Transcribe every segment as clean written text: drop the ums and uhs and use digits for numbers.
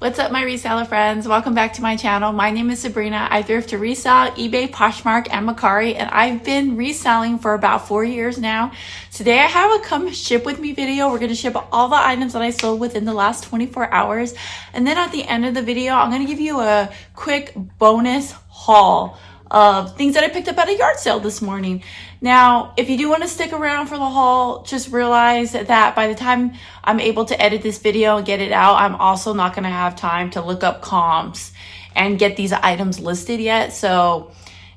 What's up, my reseller friends? Welcome back to my channel. My name is Sabrina. I thrift to resell eBay, Poshmark, and Mercari, and I've been reselling for about 4 years now. Today I have a come ship with me video. We're going to ship all the items that I sold within the last 24 hours. And then at the end of the video, I'm going to give you a quick bonus haul of things that I picked up at a yard sale this morning. Now, if you do want to stick around for the haul, just realize that by the time I'm able to edit this video and get it out, I'm also not going to have time to look up comps and get these items listed yet. So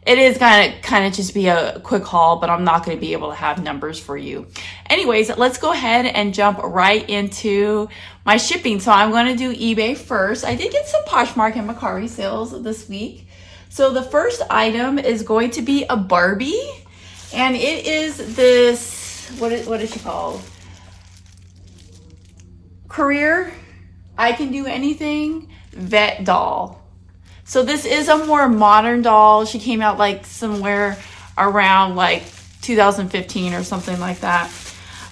it is going to kind of just be a quick haul, but I'm not going to be able to have numbers for you. Anyways, let's go ahead and jump right into my shipping. So I'm going to do eBay first. I did get some Poshmark and Mercari sales this week. So the first item is going to be a Barbie, and it is this, what is she called? Career I Can Do Anything vet doll. So this is a more modern doll. She came out like somewhere around like 2015 or something like that.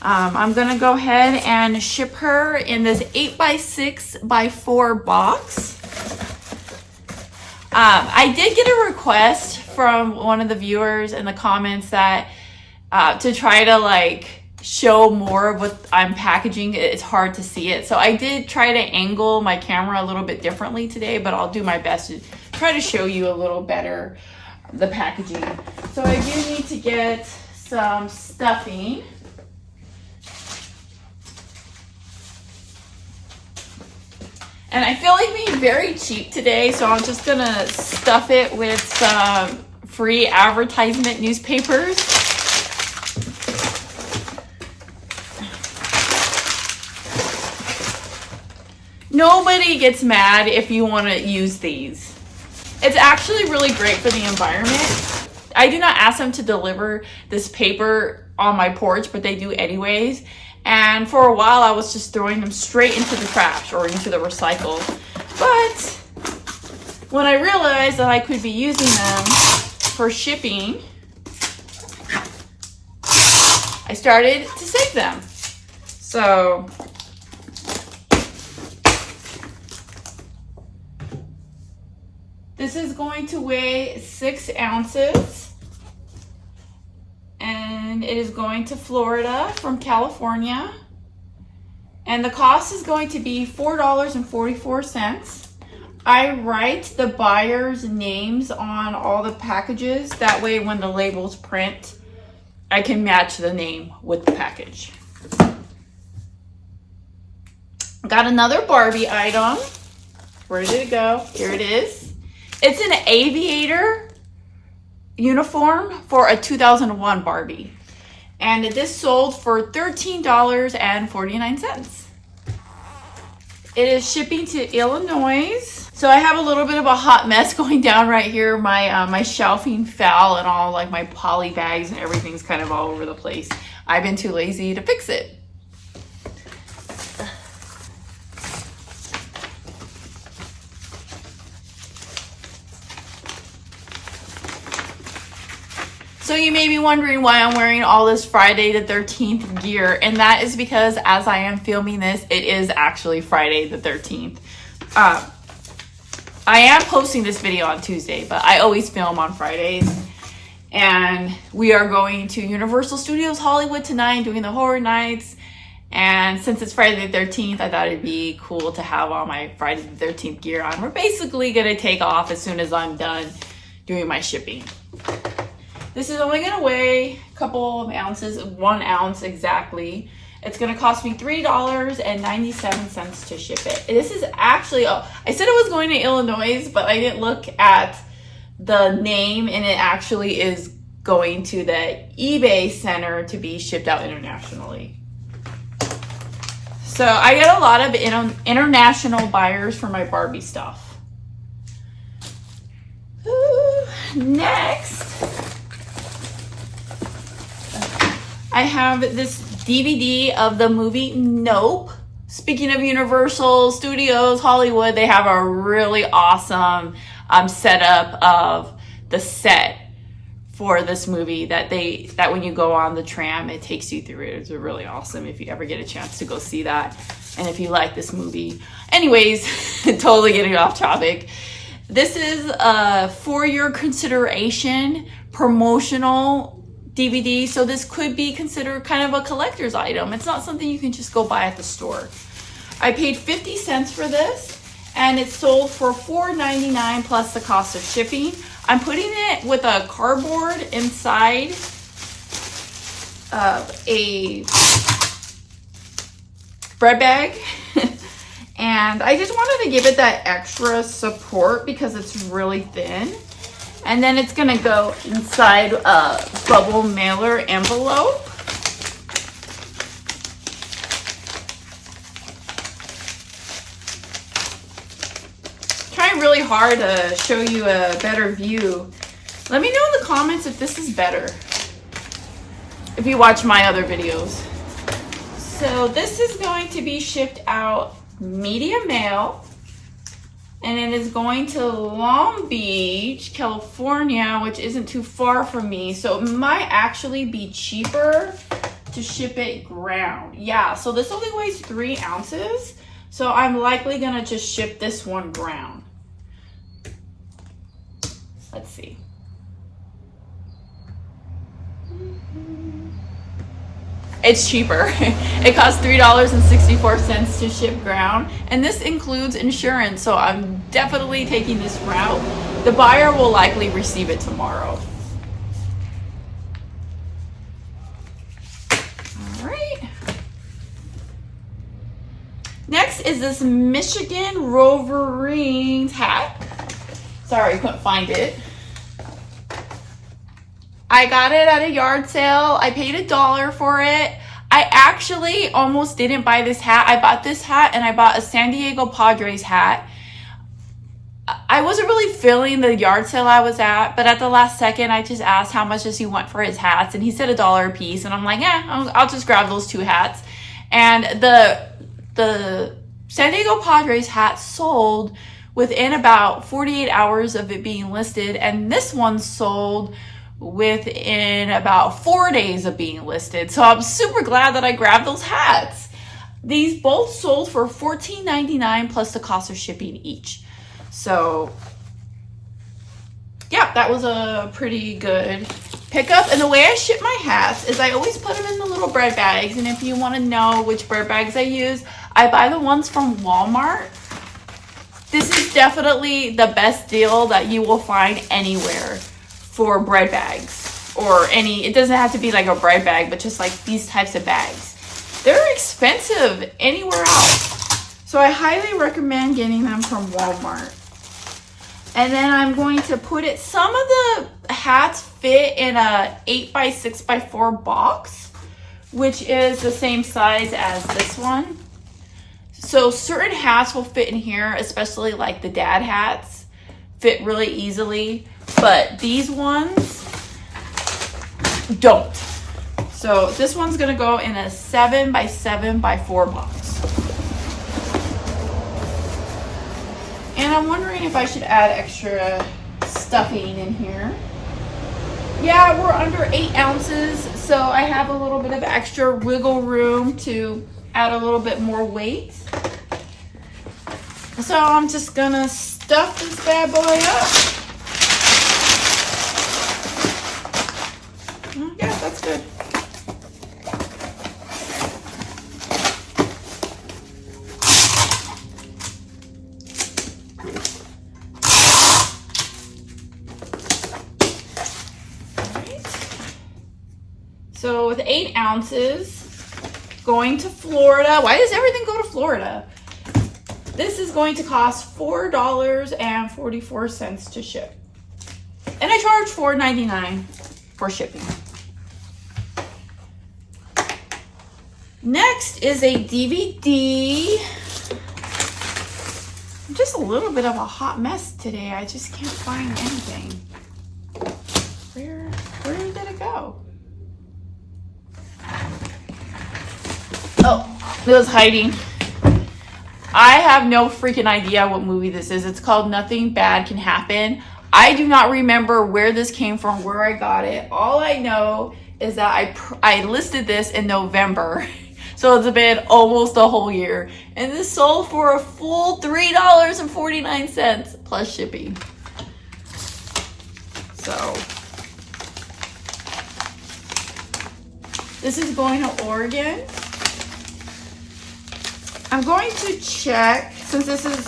I'm gonna go ahead and ship her in this 8x6x4 box. I did get a request from one of the viewers in the comments that to try to like show more of what I'm packaging. It's hard to see it. So I did try to angle my camera a little bit differently today, but I'll do my best to try to show you a little better the packaging. So I do need to get some stuffing. And I feel like being very cheap today, so I'm just gonna stuff it with some free advertisement newspapers. Nobody gets mad if you want to use these. It's actually really great for the environment. I do not ask them to deliver this paper on my porch, but they do anyways. And for a while, I was just throwing them straight into the trash or into the recycle. But when I realized that I could be using them for shipping, I started to save them. So this is going to weigh 6 ounces. And it is going to Florida from California. And the cost is going to be $4.44. I write the buyer's names on all the packages. That way when the labels print, I can match the name with the package. Got another Barbie item. Where did it go? Here it is. It's an aviator uniform for a 2001 Barbie. And this sold for $13.49. It is shipping to Illinois. So I have a little bit of a hot mess going down right here. My shelving fell and all like my poly bags and everything's kind of all over the place. I've been too lazy to fix it. So you may be wondering why I'm wearing all this Friday the 13th gear, and that is because as I am filming this, it is actually Friday the 13th. I am posting this video on Tuesday, but I always film on Fridays. And we are going to Universal Studios Hollywood tonight, doing the horror nights. And since it's Friday the 13th, I thought it'd be cool to have all my Friday the 13th gear on. We're basically gonna take off as soon as I'm done doing my shipping. This is only going to weigh a couple of ounces, 1 ounce exactly. It's going to cost me $3.97 to ship it. This is actually, I said it was going to Illinois, but I didn't look at the name, and it actually is going to the eBay center to be shipped out internationally. So I get a lot of international buyers for my Barbie stuff. Ooh, next, I have this DVD of the movie Nope. Speaking of Universal Studios Hollywood, they have a really awesome setup of the set for this movie that when you go on the tram, it takes you through it. It's really awesome if you ever get a chance to go see that. And if you like this movie. Anyways, totally getting off topic. This is a for your consideration promotional DVD. So this could be considered kind of a collector's item. It's not something you can just go buy at the store. I paid 50 cents for this, and it's sold for $4.99 plus the cost of shipping. I'm putting it with a cardboard inside of a bread bag. And I just wanted to give it that extra support because it's really thin. And then it's gonna go inside a bubble mailer envelope. Trying really hard to show you a better view. Let me know in the comments if this is better, if you watch my other videos. So this is going to be shipped out medium mail, and it is going to Long Beach, California, which isn't too far from me. So it might actually be cheaper to ship it ground. Yeah, so this only weighs 3 ounces. So I'm likely gonna just ship this one ground. Let's see. It's cheaper. It costs $3.64 to ship ground, and this includes insurance, so I'm definitely taking this route. The buyer will likely receive it tomorrow. All right. Next is this Michigan Wolverines hat. Sorry, couldn't find it. I got it at a yard sale. I paid $1 for it. I actually almost didn't buy this hat. I bought this hat and I bought a San Diego Padres hat. I wasn't really feeling the yard sale I was at, but at the last second, I just asked how much does he want for his hats, and he said $1 a piece, and I'm like, I'll just grab those 2 hats. And the San Diego Padres hat sold within about 48 hours of it being listed, and this one sold within about 4 days of being listed. So I'm super glad that I grabbed those hats. These both sold for $14.99 plus the cost of shipping each. So yeah, that was a pretty good pickup. And the way I ship my hats is I always put them in the little bread bags. And if you want to know which bread bags I use, I buy the ones from Walmart. This is definitely the best deal that you will find anywhere for bread bags, or any, it doesn't have to be like a bread bag, but just like these types of bags. They're expensive anywhere else. So I highly recommend getting them from Walmart. And then I'm going to put it, some of the hats fit in a 8x6x4 box, which is the same size as this one. So certain hats will fit in here, especially like the dad hats, fit really easily. But these ones don't. So this one's gonna go in a 7x7x4 box. And I'm wondering if I should add extra stuffing in here. Yeah, we're under 8 ounces, so I have a little bit of extra wiggle room to add a little bit more weight. So I'm just gonna stuff this bad boy up. Yeah, that's good. Alright. So with 8 ounces, going to Florida. Why does everything go to Florida? This is going to cost $4.44 to ship. And I charge $4.99 for shipping. Next is a DVD. I'm just a little bit of a hot mess today. I just can't find anything. Where did it go? Oh, it was hiding. I have no freaking idea what movie this is. It's called Nothing Bad Can Happen. I do not remember where this came from, where I got it. All I know is that I listed this in November. So it's been almost a whole year. And this sold for a full $3.49 plus shipping. So this is going to Oregon. I'm going to check, since this is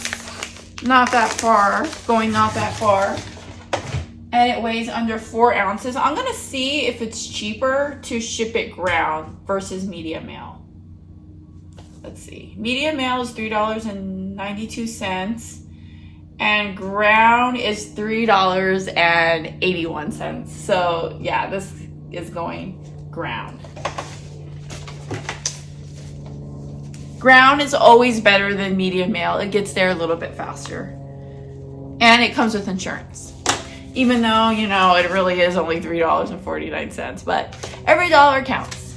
not that far, and it weighs under 4 ounces. I'm gonna see if it's cheaper to ship it ground versus medium mail. Let's see. Medium mail is $3.92 and ground is $3.81. So yeah, this is going ground. Ground is always better than medium mail. It gets there a little bit faster. And it comes with insurance. Even though, you know, it really is only $3.49, but every dollar counts.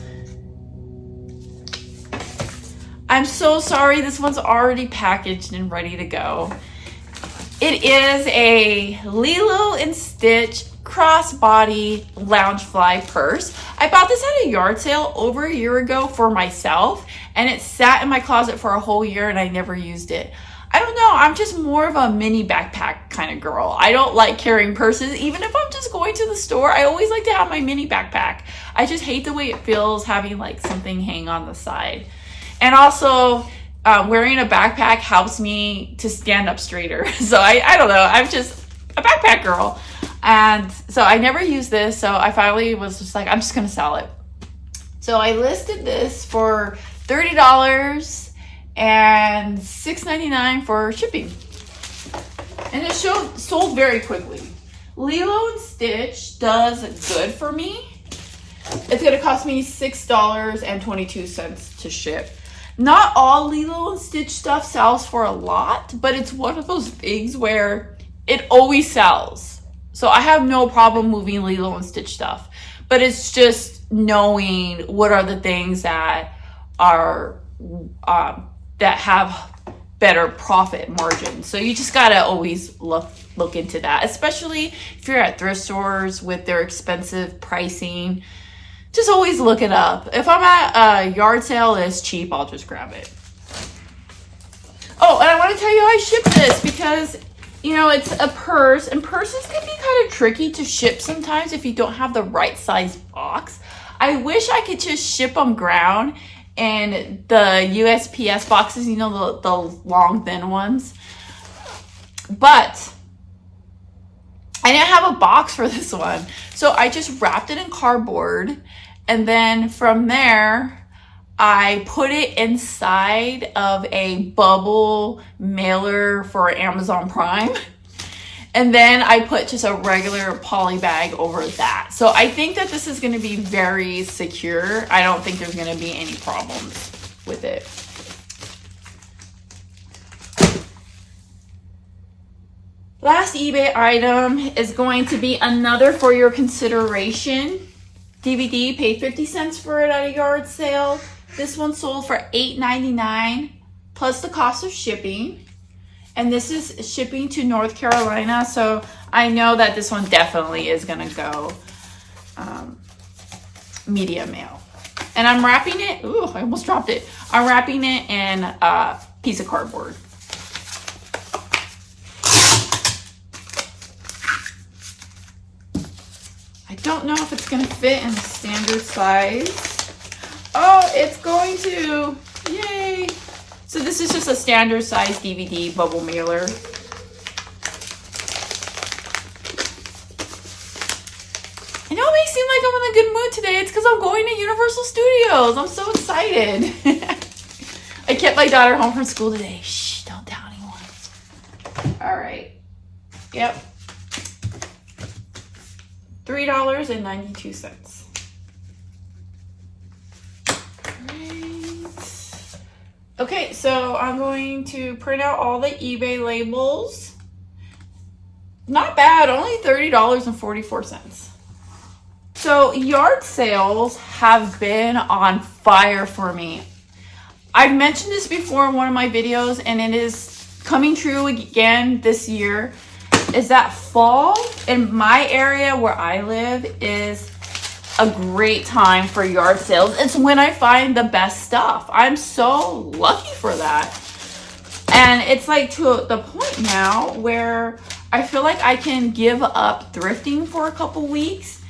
I'm so sorry, this one's already packaged and ready to go. It is a Lilo & Stitch crossbody loungefly purse. I bought this at a yard sale over a year ago for myself, and it sat in my closet for a whole year and I never used it. I don't know, I'm just more of a mini backpack kind of girl. I don't like carrying purses. Even if I'm just going to the store, I always like to have my mini backpack. I just hate the way it feels having like something hang on the side. And also, wearing a backpack helps me to stand up straighter. So I don't know, I'm just a backpack girl. And so I never used this, so I finally was just like, I'm just gonna sell it. So I listed this for $30 and $6.99 for shipping. And it sold very quickly. Lilo & Stitch does good for me. It's gonna cost me $6.22 to ship. Not all Lilo & Stitch stuff sells for a lot, but it's one of those things where it always sells. So I have no problem moving Lilo & Stitch stuff, but it's just knowing what are the things that are that have better profit margins. So you just gotta always look into that, especially if you're at thrift stores with their expensive pricing. Just always look it up. If I'm at a yard sale that's cheap, I'll just grab it. Oh, and I want to tell you how I ship this because, you know, it's a purse, and purses can be kind of tricky to ship sometimes if you don't have the right size box. I wish I could just ship them ground in the USPS boxes, you know, the long, thin ones. But I didn't have a box for this one. So I just wrapped it in cardboard. And then from there, I put it inside of a bubble mailer for Amazon Prime. And then I put just a regular poly bag over that. So I think that this is going to be very secure. I don't think there's going to be any problems with it. Last eBay item is going to be another for your consideration. DVD, paid 50 cents for it at a yard sale. This one sold for $8.99 plus the cost of shipping. And this is shipping to North Carolina, so I know that this one definitely is gonna go medium mail. And I'm wrapping it, ooh, I almost dropped it. I'm wrapping it in a piece of cardboard. I don't know if it's gonna fit in the standard size. Oh, it's going to, yay. So this is just a standard size DVD bubble mailer. I know it may seem like I'm in a good mood today. It's because I'm going to Universal Studios. I'm so excited. I kept my daughter home from school today. Shh, don't tell anyone. All right. Yep. $3.92. Okay, so I'm going to print out all the eBay labels. Not bad, only $30.44. So yard sales have been on fire for me. I've mentioned this before in one of my videos, and it is coming true again this year. is that fall in my area where I live is a great time for yard sales. It's when I find the best stuff. I'm so lucky for that. And it's like to the point now where I feel like I can give up thrifting for a couple weeks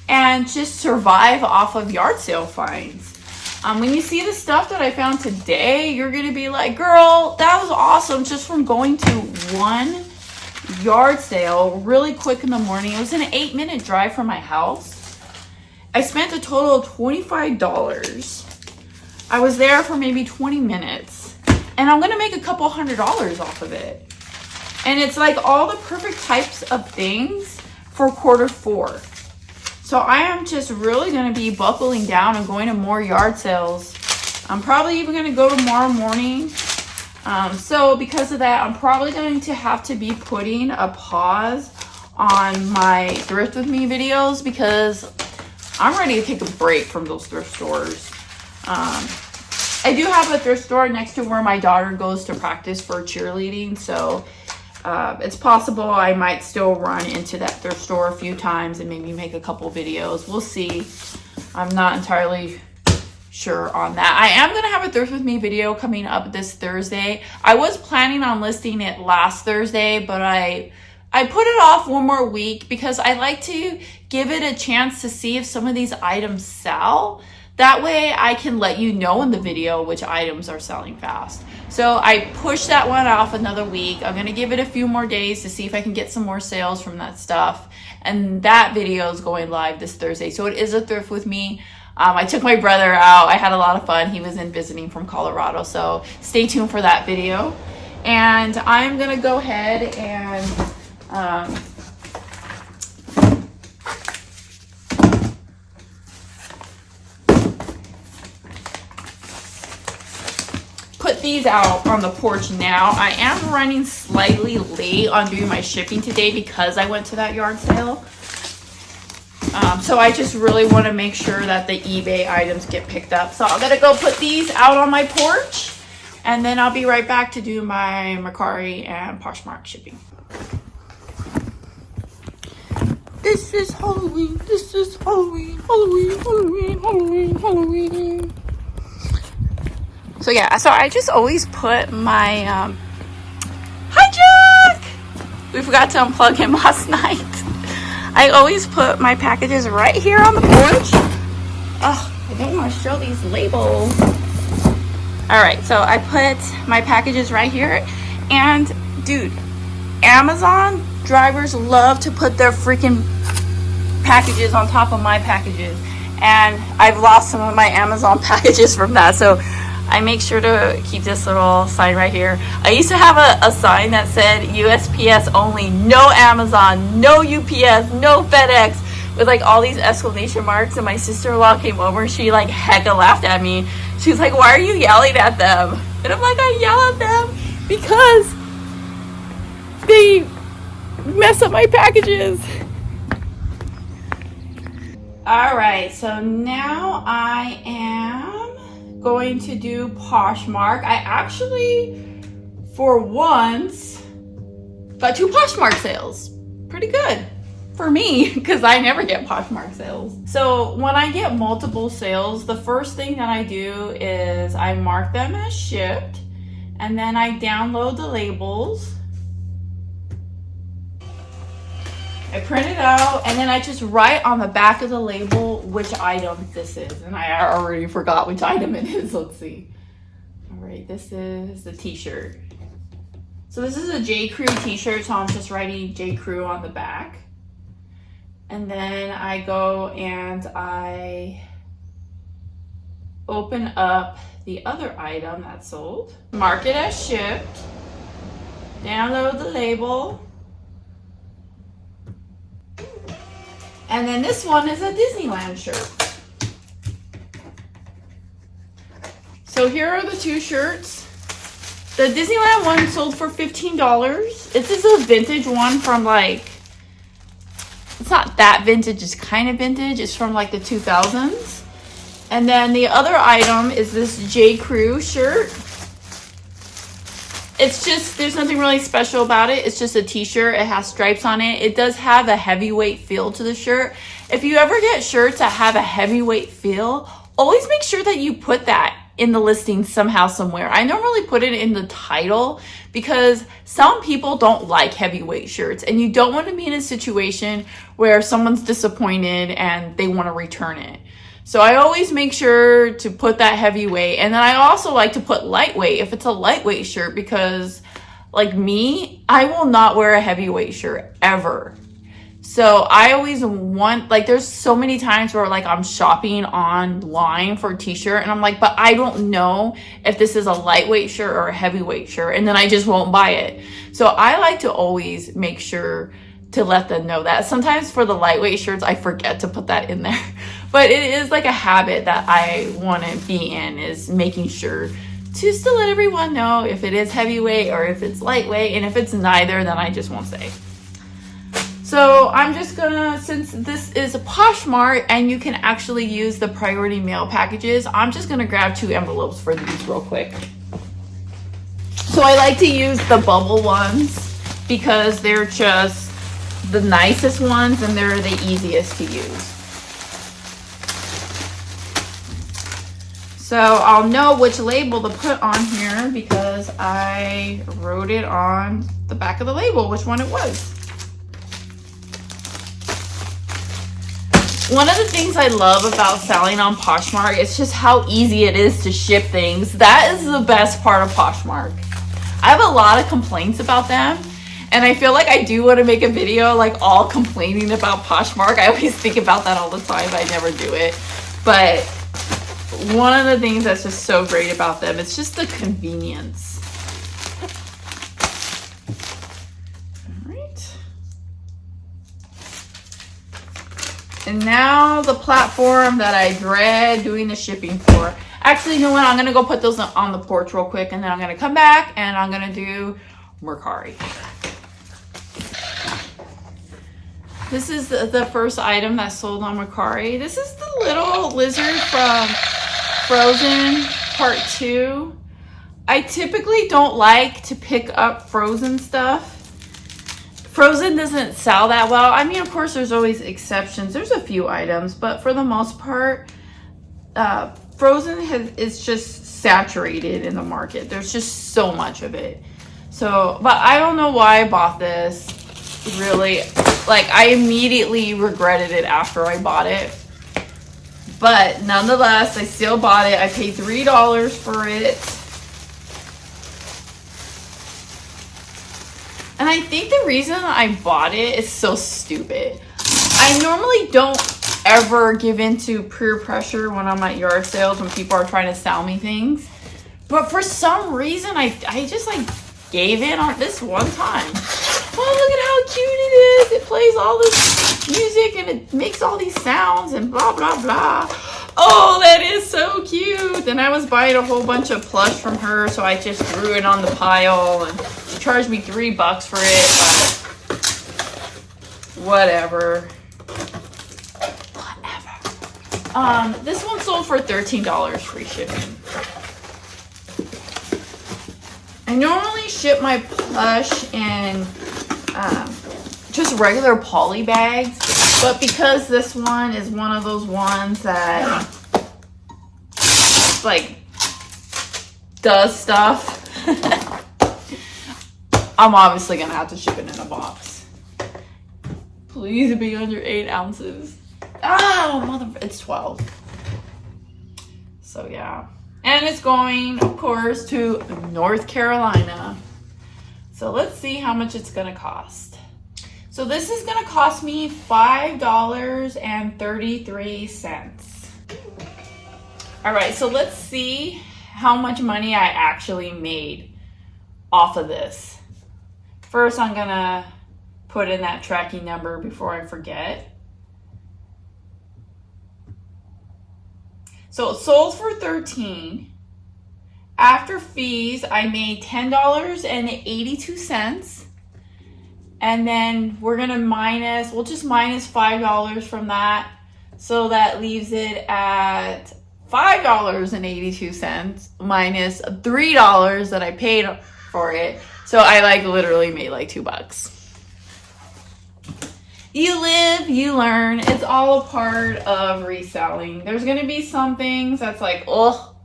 and just survive off of yard sale finds. When you see the stuff that I found today, you're gonna be like, girl, that was awesome, just from going to one yard sale really quick in the morning. It was an 8-minute drive from my house. I spent a total of $25. I was there for maybe 20 minutes, and I'm gonna make a couple $100 off of it. And it's like all the perfect types of things for quarter 4. So I am just really going to be buckling down and going to more yard sales. I'm probably even going to go tomorrow morning. So because of that, I'm probably going to have to be putting a pause on my thrift with me videos because I'm ready to take a break from those thrift stores. I do have a thrift store next to where my daughter goes to practice for cheerleading. So it's possible I might still run into that thrift store a few times and maybe make a couple videos. We'll see. I'm not entirely sure on that. I am going to have a thrift with me video coming up this Thursday. I was planning on listing it last Thursday, but I put it off one more week because I like to give it a chance to see if some of these items sell. That way I can let you know in the video which items are selling fast. So I pushed that one off another week. I'm going to give it a few more days to see if I can get some more sales from that stuff. And that video is going live this Thursday. So it is a thrift with me. I took my brother out. I had a lot of fun. He was in visiting from Colorado. So stay tuned for that video. And I'm going to go ahead and put these out on the porch now. I am running slightly late on doing my shipping today because I went to that yard sale. So I just really want to make sure that the eBay items get picked up. So I'm going to go put these out on my porch, and then I'll be right back to do my Mercari and Poshmark shipping. This is Halloween. This is Halloween. Halloween, Halloween, Halloween, Halloween. So yeah, so I just always put my, hi Jack! We forgot to unplug him last night. I always put my packages right here on the porch. Oh, I don't want to show these labels. All right, so I put my packages right here. And dude, Amazon drivers love to put their freaking packages on top of my packages. And I've lost some of my Amazon packages from that. So I make sure to keep this little sign right here. I used to have a sign that said USPS only, no Amazon, no UPS, no FedEx, with like all these exclamation marks. And my sister-in-law came over and she like hecka laughed at me. She was like, why are you yelling at them? And I'm like, I yell at them because they mess up my packages. All right, so now I am going to do Poshmark. I actually, for once, got 2 Poshmark sales. Pretty good for me because I never get Poshmark sales. So when I get multiple sales, the first thing that I do is I mark them as shipped, and then I download the labels. I print it out, and then I just write on the back of the label which item this is. And I already forgot which item it is. Let's see. All right, this is the t-shirt. So this is a J. Crew t-shirt, so I'm just writing J. Crew on the back. And then I go and I open up the other item that's sold. Mark it as shipped. Download the label. And then this one is a Disneyland shirt. So here are the 2 shirts. The Disneyland one sold for $15. This is a vintage one from like, it's not that vintage, it's kind of vintage. It's from like the 2000s. And then the other item is this J. Crew shirt. It's just, there's nothing really special about it. It's just a t-shirt. It has stripes on it. It does have a heavyweight feel to the shirt. If you ever get shirts that have a heavyweight feel, always make sure that you put that in the listing somehow, somewhere. I normally put it in the title because some people don't like heavyweight shirts, and you don't want to be in a situation where someone's disappointed and they want to return it. So I always make sure to put that heavyweight. And then I also like to put lightweight if it's a lightweight shirt, because like me, I will not wear a heavyweight shirt ever. So I always want, like, there's so many times where like I'm shopping online for a t-shirt and I'm like, but I don't know if this is a lightweight shirt or a heavyweight shirt, and then I just won't buy it. So I like to always make sure to let them know that. Sometimes for the lightweight shirts, I forget to put that in there. But it is like a habit that I want to be in, is making sure just to let everyone know if it is heavyweight or if it's lightweight. And if it's neither, then I just won't say. So I'm just gonna, since this is a Poshmark and you can actually use the priority mail packages, I'm just gonna grab 2 envelopes for these real quick. So I like to use the bubble ones because they're just the nicest ones and they're the easiest to use. So I'll know which label to put on here because I wrote it on the back of the label which one it was. One of the things I love about selling on Poshmark is just how easy it is to ship things. That is the best part of Poshmark. I have a lot of complaints about them, and I feel like I do want to make a video like all complaining about Poshmark. I always think about that all the time, but I never do it. But one of the things that's just so great about them, it's just the convenience. And now the platform that I dread doing the shipping for. Actually, you know what? I'm going to go put those on the porch real quick, and then I'm going to come back and I'm going to do Mercari. This is the first item that's sold on Mercari. This is the little lizard from Frozen Part 2. I typically don't like to pick up Frozen stuff. Frozen doesn't sell that well. I mean, of course, there's always exceptions. There's a few items, but for the most part, Frozen is just saturated in the market. There's just so much of it. So, but I don't know why I bought this. Really, like, I immediately regretted it after I bought it. But nonetheless, I still bought it. I paid $3 for it. And I think the reason I bought it is so stupid. I normally don't ever give into peer pressure when I'm at yard sales when people are trying to sell me things. But for some reason, I just like gave in on this one time. Oh, look at how cute it is. It plays all this music and it makes all these sounds and blah, blah, blah. Oh, that is so cute. And I was buying a whole bunch of plush from her, so I just threw it on the pile, and she charged me $3 for it. Whatever. This one sold for $13 free shipping. I normally ship my plush in just regular poly bags, but because this one is one of those ones that like does stuff, I'm obviously gonna have to ship it in a box. Please be under 8 ounces. Oh, mother, it's 12. So yeah. And it's going, of course, to North Carolina. So let's see how much it's gonna cost. So this is gonna cost me $5.33. All right, so let's see how much money I actually made off of this. First, I'm gonna put in that tracking number before I forget. So it sold for $13. After fees, I made $10.82. And then we're gonna we'll just minus $5 from that. So that leaves it at $5.82 minus $3 that I paid for it. So I like literally made like $2. You live, you learn. It's all a part of reselling. There's going to be some things that's like, ugh.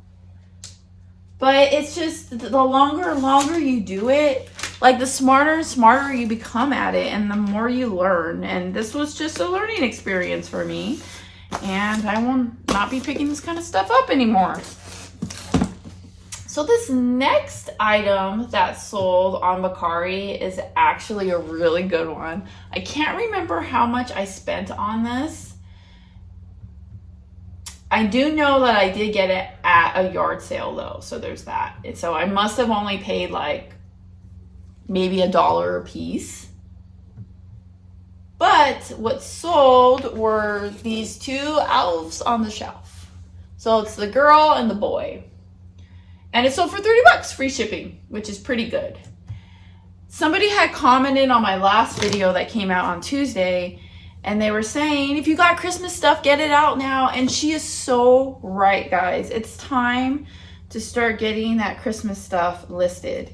But it's just the longer and longer you do it, like the smarter and smarter you become at it and the more you learn. And this was just a learning experience for me. And I will not be picking this kind of stuff up anymore. So this next item that sold on Mercari is actually a really good one. I can't remember how much I spent on this. I do know that I did get it at a yard sale though, so there's that. And so I must have only paid like maybe $1 a piece. But what sold were these two elves on the shelf. So it's the girl and the boy. And it sold for $30, free shipping, which is pretty good. Somebody had commented on my last video that came out on Tuesday, and they were saying, if you got Christmas stuff, get it out now. And she is so right, guys. It's time to start getting that Christmas stuff listed.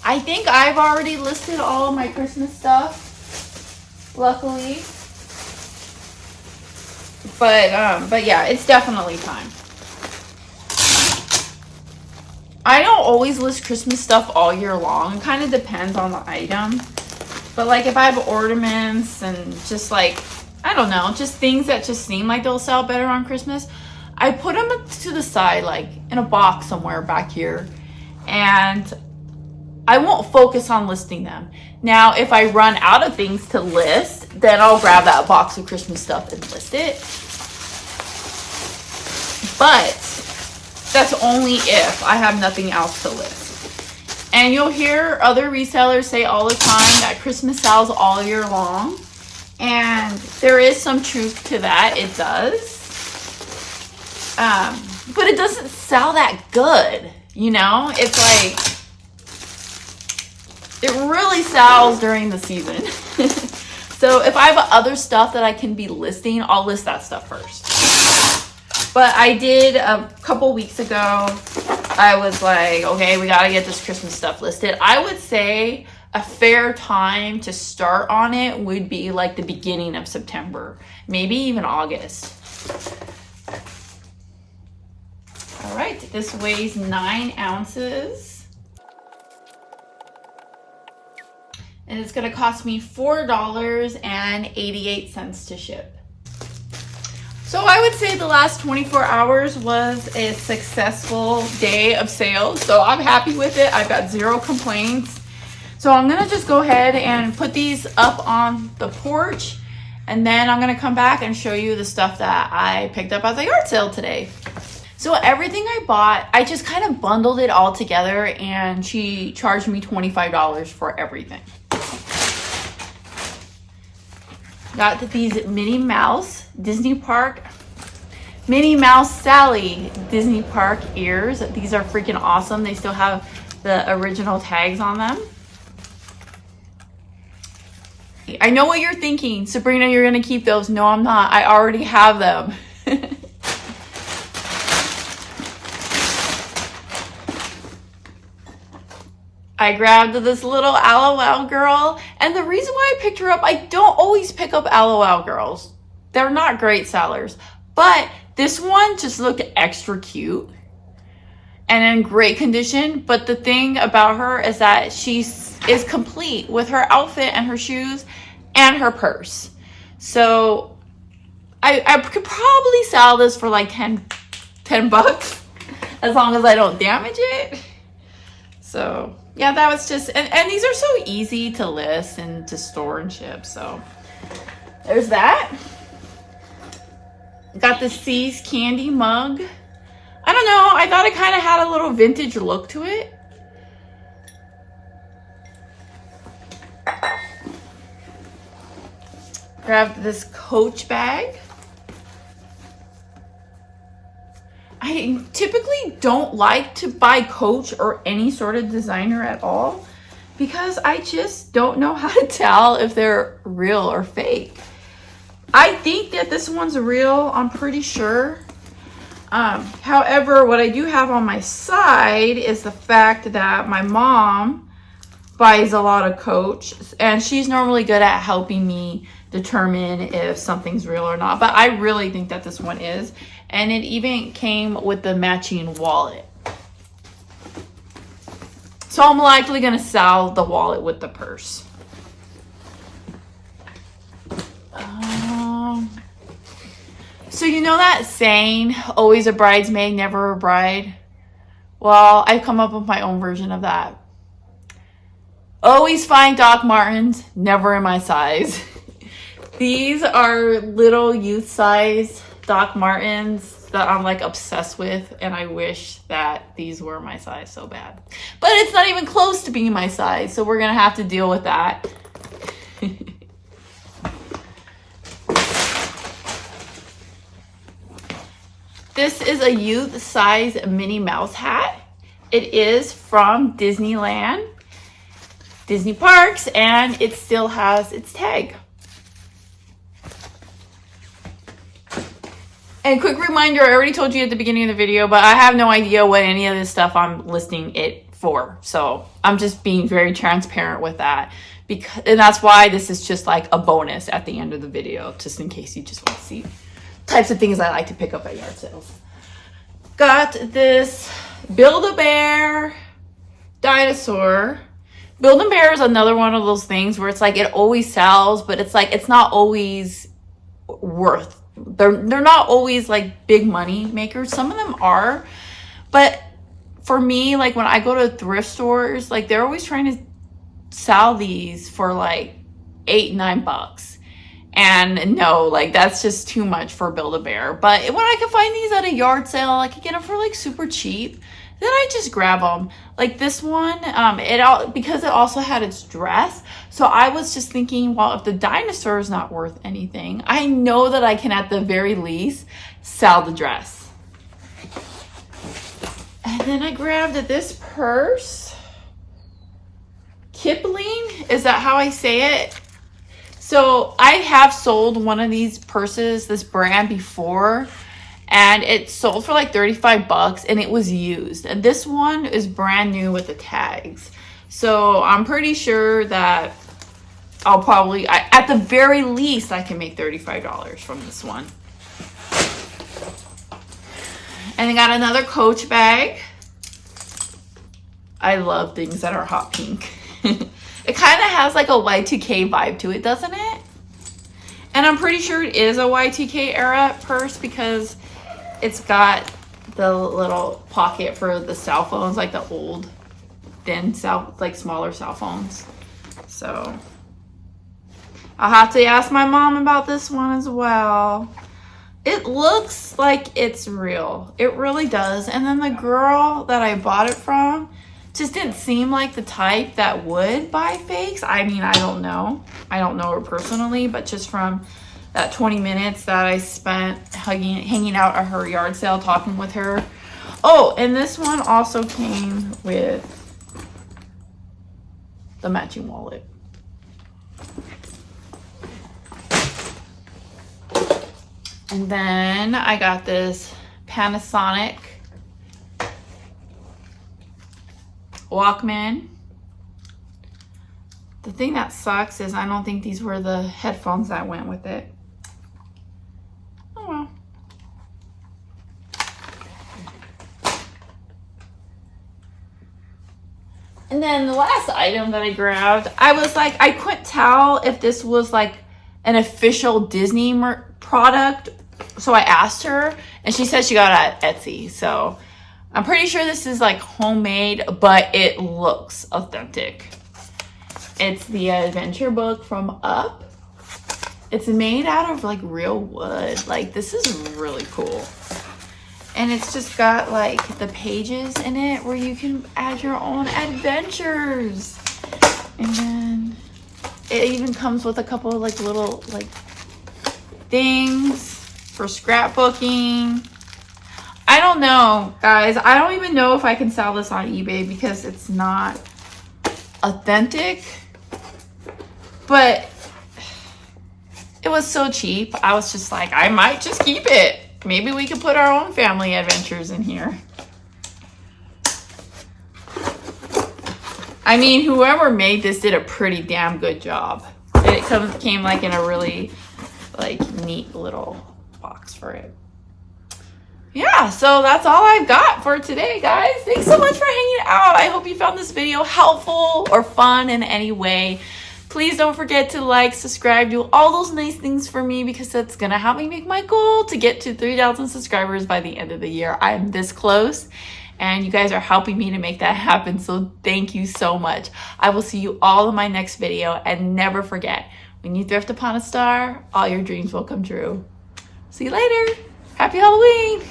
I think I've already listed all of my Christmas stuff, luckily. But yeah, it's definitely time. I don't always list Christmas stuff all year long. It kind of depends on the item. But like if I have ornaments and just like, I don't know, just things that just seem like they'll sell better on Christmas, I put them to the side, like in a box somewhere back here. And I won't focus on listing them. Now, if I run out of things to list, then I'll grab that box of Christmas stuff and list it. But that's only if I have nothing else to list. And you'll hear other resellers say all the time that Christmas sells all year long. And there is some truth to that. It does. But it doesn't sell that good. You know, it's like, it really sells during the season. So if I have other stuff that I can be listing, I'll list that stuff first. But I did a couple weeks ago, I was like, okay, we got to get this Christmas stuff listed. I would say a fair time to start on it would be like the beginning of September, maybe even August. All right, this weighs 9 ounces. And it's going to cost me $4.88 to ship. So I would say the last 24 hours was a successful day of sales. So I'm happy with it. I've got 0 complaints. So I'm going to just go ahead and put these up on the porch. And then I'm going to come back and show you the stuff that I picked up at the yard sale today. So everything I bought, I just kind of bundled it all together. And she charged me $25 for everything. Got these Minnie Mouse Sally Disney Park ears. These are freaking awesome. They still have the original tags on them. I know what you're thinking. Sabrina, you're going to keep those. No, I'm not. I already have them. I grabbed this little LOL girl, and the reason why I picked her up, I don't always pick up LOL girls. They're not great sellers, but this one just looked extra cute and in great condition. But the thing about her is that she is complete with her outfit and her shoes and her purse. So I could probably sell this for like 10 bucks as long as I don't damage it. So yeah, that was just, and these are so easy to list and to store and ship. So there's that. Got the C's candy mug. I don't know. I thought it kind of had a little vintage look to it. Grabbed this Coach bag. I typically don't like to buy Coach or any sort of designer at all because I just don't know how to tell if they're real or fake. I think that this one's real. I'm pretty sure. However, what I do have on my side is the fact that my mom buys a lot of Coach, and she's normally good at helping me determine if something's real or not. But I really think that this one is. And it even came with the matching wallet. So I'm likely going to sell the wallet with the purse. So you know that saying, always a bridesmaid, never a bride? Well, I've come up with my own version of that. Always find Doc Martens, never in my size. These are little youth size Doc Martens that I'm like obsessed with, and I wish that these were my size so bad. But it's not even close to being my size, so we're gonna have to deal with that. This is a youth size Minnie Mouse hat. It is from Disneyland, Disney Parks, and it still has its tag. And quick reminder, I already told you at the beginning of the video, but I have no idea what any of this stuff I'm listing it for. So I'm just being very transparent with that. And that's why this is just like a bonus at the end of the video, just in case you just want to see types of things I like to pick up at yard sales. Got this Build-A-Bear dinosaur. Build-A-Bear is another one of those things where it's like it always sells, but it's like it's not always worth. They're not always like big money makers. Some of them are, but for me, like when I go to thrift stores, like they're always trying to sell these for like $8-9. And no, like that's just too much for Build-A-Bear. But when I can find these at a yard sale, I could get them for like super cheap. Then I just grab them. Like this one, because it also had its dress. So I was just thinking, well, if the dinosaur is not worth anything, I know that I can at the very least sell the dress. And then I grabbed this purse. Kipling, is that how I say it? So I have sold one of these purses, this brand before, and it sold for like $35 and it was used. And this one is brand new with the tags. So I'm pretty sure that I'll probably, at the very least, I can make $35 from this one. And I got another Coach bag. I love things that are hot pink. It kind of has like a Y2K vibe to it, doesn't it? And I'm pretty sure it is a Y2K era purse because it's got the little pocket for the cell phones, like the old, thin like smaller cell phones. So I'll have to ask my mom about this one as well. It looks like it's real. It really does. And then the girl that I bought it from just didn't seem like the type that would buy fakes. I mean, I don't know. I don't know her personally, but just from that 20 minutes that I spent hanging out at her yard sale talking with her. Oh, and this one also came with the matching wallet. And then I got this Panasonic Walkman. The thing that sucks is I don't think these were the headphones that went with it. Oh well. And then the last item that I grabbed, I was like, I couldn't tell if this was like an official Disney product. So I asked her and she said she got it at Etsy. So I'm pretty sure this is like homemade, but it looks authentic. It's the adventure book from Up. It's made out of like real wood. Like this is really cool. And it's just got like the pages in it where you can add your own adventures. And then it even comes with a couple of like little like things for scrapbooking. I don't know, guys. I don't even know if I can sell this on eBay because it's not authentic. But it was so cheap. I was just like, I might just keep it. Maybe we could put our own family adventures in here. I mean, whoever made this did a pretty damn good job. It came like in a really like neat little box for it. Yeah, so that's all I've got for today, guys. Thanks so much for hanging out. I hope you found this video helpful or fun in any way. Please don't forget to like, subscribe, do all those nice things for me, because that's gonna help me make my goal to get to 3,000 subscribers by the end of the year. I'm this close, and you guys are helping me to make that happen, so thank you so much. I will see you all in my next video, and never forget, when you thrift upon a star, all your dreams will come true. See you later. Happy Halloween.